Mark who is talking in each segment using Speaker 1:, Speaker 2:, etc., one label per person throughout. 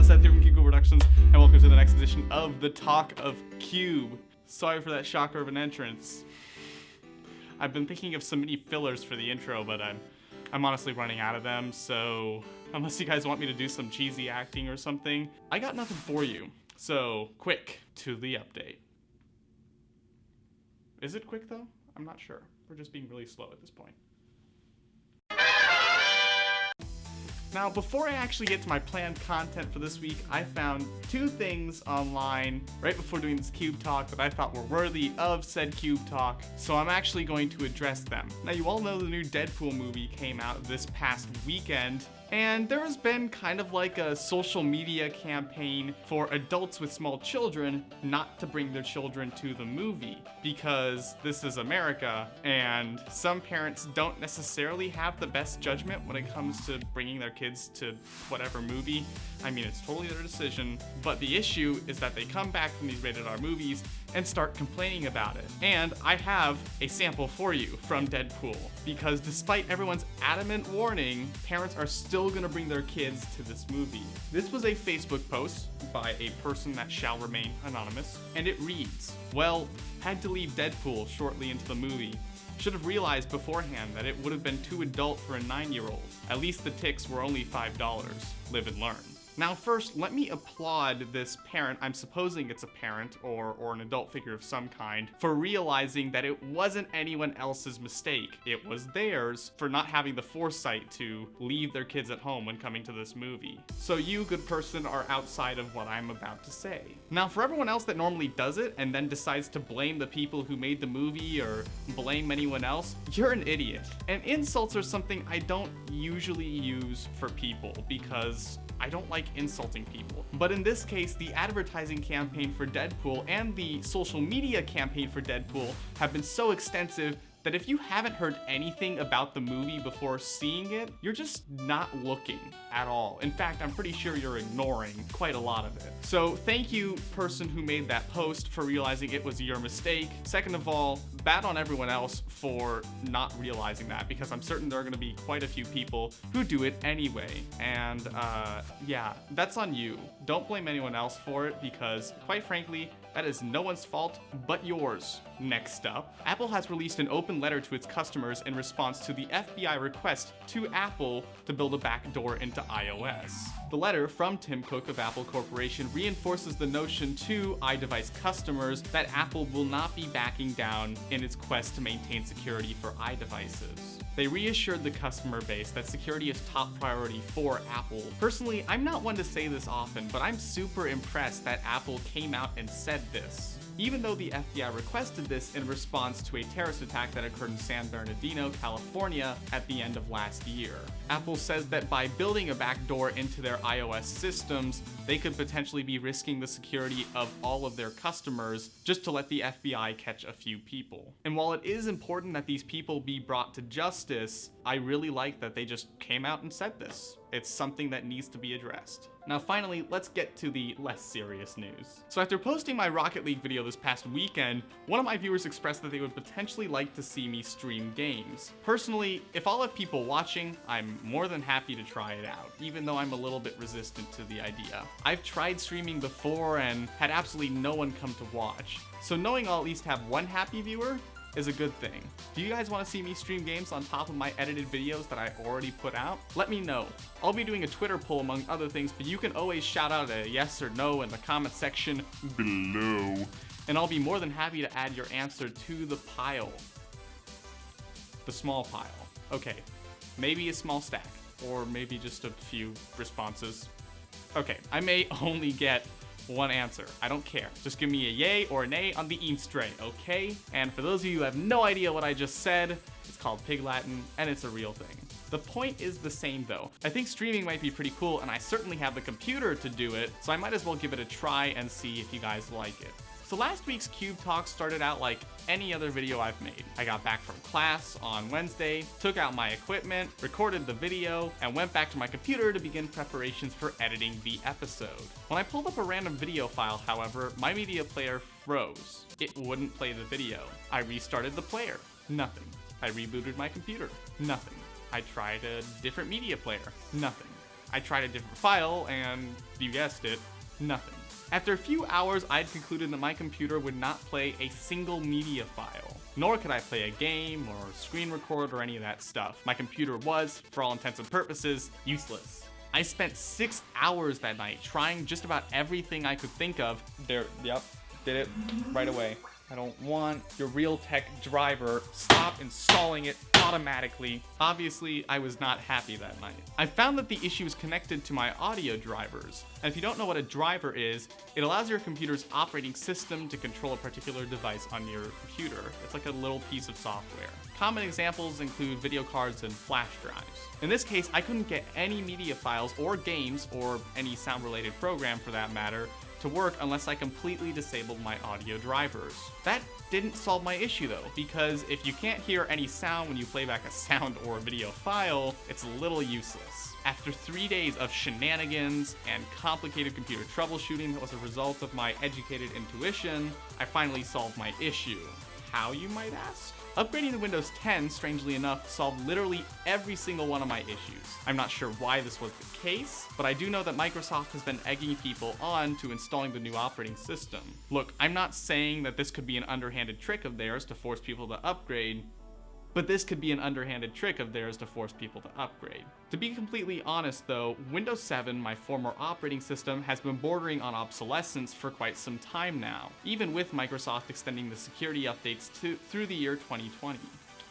Speaker 1: Seth here from Cube Productions, and welcome to the next edition of the Talk of Cube. Sorry for that shocker of an entrance. I've been thinking of some mini fillers for the intro, but I'm honestly running out of them, so unless you guys want me to do some cheesy acting or something, I got nothing for you. So, quick to the update. Is it quick though? I'm not sure. We're just being really slow at this point. Now, before I actually get to my planned content for this week, I found two things online right before doing this Cube Talk that I thought were worthy of said Cube Talk, so I'm actually going to address them. Now, you all know the new Deadpool movie came out this past weekend, and there has been kind of like a social media campaign for adults with small children not to bring their children to the movie, because this is America, and some parents don't necessarily have the best judgment when it comes to bringing their kids to whatever movie. I mean, it's totally their decision, but the issue is that they come back from these rated R movies and start complaining about it. And I have a sample for you from Deadpool, because despite everyone's adamant warning, parents are still gonna bring their kids to this movie. This was a Facebook post by a person that shall remain anonymous, and it reads, "Well, had to leave Deadpool shortly into the movie. Should have realized beforehand that it would have been too adult for a 9-year-old. At least the ticks were only $5. Live and learn." Now first, let me applaud this parent, I'm supposing it's a parent or an adult figure of some kind, for realizing that it wasn't anyone else's mistake. It was theirs for not having the foresight to leave their kids at home when coming to this movie. So you, good person, are outside of what I'm about to say. Now for everyone else that normally does it and then decides to blame the people who made the movie or blame anyone else, you're an idiot. And insults are something I don't usually use for people because I don't like insulting people. But in this case, the advertising campaign for Deadpool and the social media campaign for Deadpool have been so extensive that if you haven't heard anything about the movie before seeing it, you're just not looking at all. In fact, I'm pretty sure you're ignoring quite a lot of it. So thank you, person who made that post, for realizing it was your mistake. Second of all, bad on everyone else for not realizing that, because I'm certain there are gonna be quite a few people who do it anyway. And yeah, that's on you. Don't blame anyone else for it, because quite frankly, that is no one's fault but yours. Next up, Apple has released an open letter to its customers in response to the FBI request to Apple to build a backdoor into iOS. The letter from Tim Cook of Apple Corporation reinforces the notion to iDevice customers that Apple will not be backing down in its quest to maintain security for iDevices. They reassured the customer base that security is top priority for Apple. Personally, I'm not one to say this often, but I'm super impressed that Apple came out and said this. Even though the FBI requested this in response to a terrorist attack that occurred in San Bernardino, California at the end of last year. Apple says that by building a backdoor into their iOS systems, they could potentially be risking the security of all of their customers just to let the FBI catch a few people. And while it is important that these people be brought to justice, I really like that they just came out and said this. It's something that needs to be addressed. Now finally, let's get to the less serious news. So after posting my Rocket League video this past weekend, one of my viewers expressed that they would potentially like to see me stream games. Personally, if I'll have people watching, I'm more than happy to try it out, even though I'm a little bit resistant to the idea. I've tried streaming before and had absolutely no one come to watch, so knowing I'll at least have one happy viewer is a good thing. Do you guys want to see me stream games on top of my edited videos that I already put out? Let me know. I'll be doing a Twitter poll among other things, but you can always shout out a yes or no in the comment section below, and I'll be more than happy to add your answer to the pile. The small pile. Okay, maybe a small stack, or maybe just a few responses. Okay, I may only get one answer. I don't care. Just give me a yay or a nay on the Easter, okay? And for those of you who have no idea what I just said, it's called Pig Latin, and it's a real thing. The point is the same though. I think streaming might be pretty cool, and I certainly have the computer to do it, so I might as well give it a try and see if you guys like it. So last week's Cube Talk started out like any other video I've made. I got back from class on Wednesday, took out my equipment, recorded the video, and went back to my computer to begin preparations for editing the episode. When I pulled up a random video file, however, my media player froze. It wouldn't play the video. I restarted the player. Nothing. I rebooted my computer. Nothing. I tried a different media player. Nothing. I tried a different file, and you guessed it, nothing. After a few hours, I'd concluded that my computer would not play a single media file, nor could I play a game or screen record or any of that stuff. My computer was, for all intents and purposes, useless. I spent 6 hours that night trying just about everything I could think of. There, yep, did it right away. I don't want your Realtek driver. Stop installing it automatically. Obviously, I was not happy that night. I found that the issue is connected to my audio drivers. And if you don't know what a driver is, it allows your computer's operating system to control a particular device on your computer. It's like a little piece of software. Common examples include video cards and flash drives. In this case, I couldn't get any media files or games, or any sound-related program for that matter, to work unless I completely disabled my audio drivers. That didn't solve my issue though, because if you can't hear any sound when you play back a sound or a video file, it's a little useless. After 3 days of shenanigans and complicated computer troubleshooting that was a result of my educated intuition, I finally solved my issue. How, you might ask? Upgrading to Windows 10, strangely enough, solved literally every single one of my issues. I'm not sure why this was the case, but I do know that Microsoft has been egging people on to installing the new operating system. Look, I'm not saying that this could be an underhanded trick of theirs to force people to upgrade, but this could be an underhanded trick of theirs to force people to upgrade. To be completely honest though, Windows 7, my former operating system, has been bordering on obsolescence for quite some time now, even with Microsoft extending the security updates through the year 2020.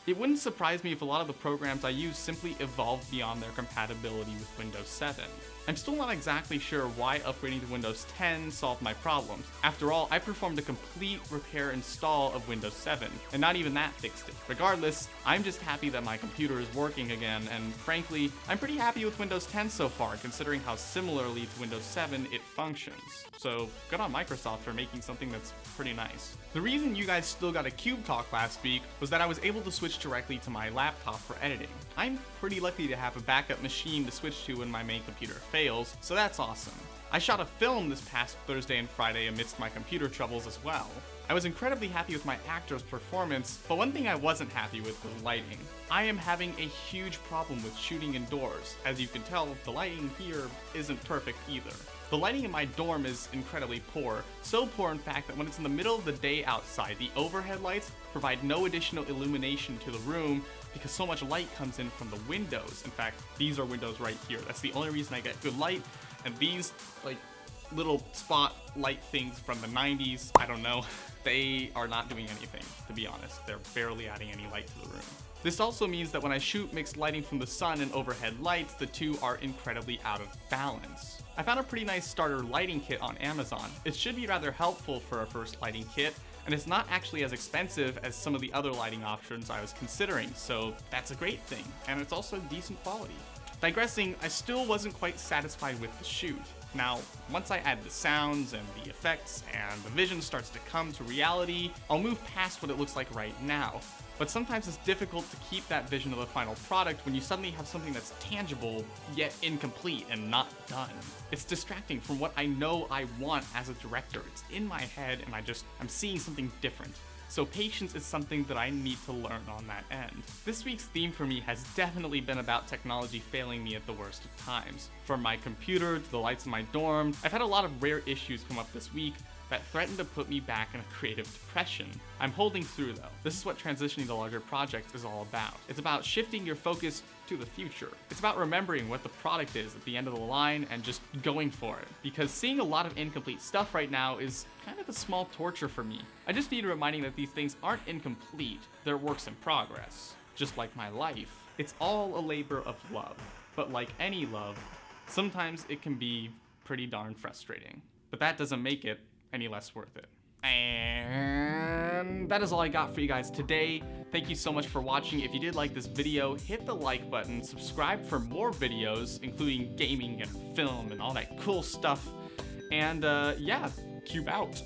Speaker 1: It wouldn't surprise me if a lot of the programs I use simply evolved beyond their compatibility with Windows 7. I'm still not exactly sure why upgrading to Windows 10 solved my problems. After all, I performed a complete repair install of Windows 7, and not even that fixed it. Regardless, I'm just happy that my computer is working again, and frankly, I'm pretty happy with Windows 10 so far, considering how similarly to Windows 7 it functions. So, good on Microsoft for making something that's pretty nice. The reason you guys still got a CubeTalk last week was that I was able to switch directly to my laptop for editing. I'm pretty lucky to have a backup machine to switch to when my main computer fails, so that's awesome. I shot a film this past Thursday and Friday amidst my computer troubles as well. I was incredibly happy with my actor's performance, but one thing I wasn't happy with was lighting. I am having a huge problem with shooting indoors. As you can tell, the lighting here isn't perfect either. The lighting in my dorm is incredibly poor, so poor in fact that when it's in the middle of the day outside, the overhead lights provide no additional illumination to the room because so much light comes in from the windows. In fact, these are windows right here. That's the only reason I get good light, and these, like, little spot light things from the 90s, I don't know, they are not doing anything, to be honest. They're barely adding any light to the room. This also means that when I shoot mixed lighting from the sun and overhead lights, the two are incredibly out of balance. I found a pretty nice starter lighting kit on Amazon. It should be rather helpful for a first lighting kit, and it's not actually as expensive as some of the other lighting options I was considering, so that's a great thing, and it's also decent quality. Digressing, I still wasn't quite satisfied with the shoot. Now, once I add the sounds and the effects and the vision starts to come to reality, I'll move past what it looks like right now. But sometimes it's difficult to keep that vision of the final product when you suddenly have something that's tangible, yet incomplete and not done. It's distracting from what I know I want as a director. It's in my head and I'm seeing something different. So patience is something that I need to learn on that end. This week's theme for me has definitely been about technology failing me at the worst of times. From my computer to the lights in my dorm, I've had a lot of rare issues come up this week that threatened to put me back in a creative depression. I'm holding through though. This is what transitioning to larger projects is all about. It's about shifting your focus to the future. It's about remembering what the product is at the end of the line and just going for it. Because seeing a lot of incomplete stuff right now is kind of a small torture for me. I just need reminding that these things aren't incomplete, they're works in progress. Just like my life. It's all a labor of love. But like any love, sometimes it can be pretty darn frustrating. But that doesn't make it any less worth it. And that is all I got for you guys today. Thank you so much for watching. If you did like this video, hit the like button, subscribe for more videos, including gaming and film and all that cool stuff. And yeah, Cube out.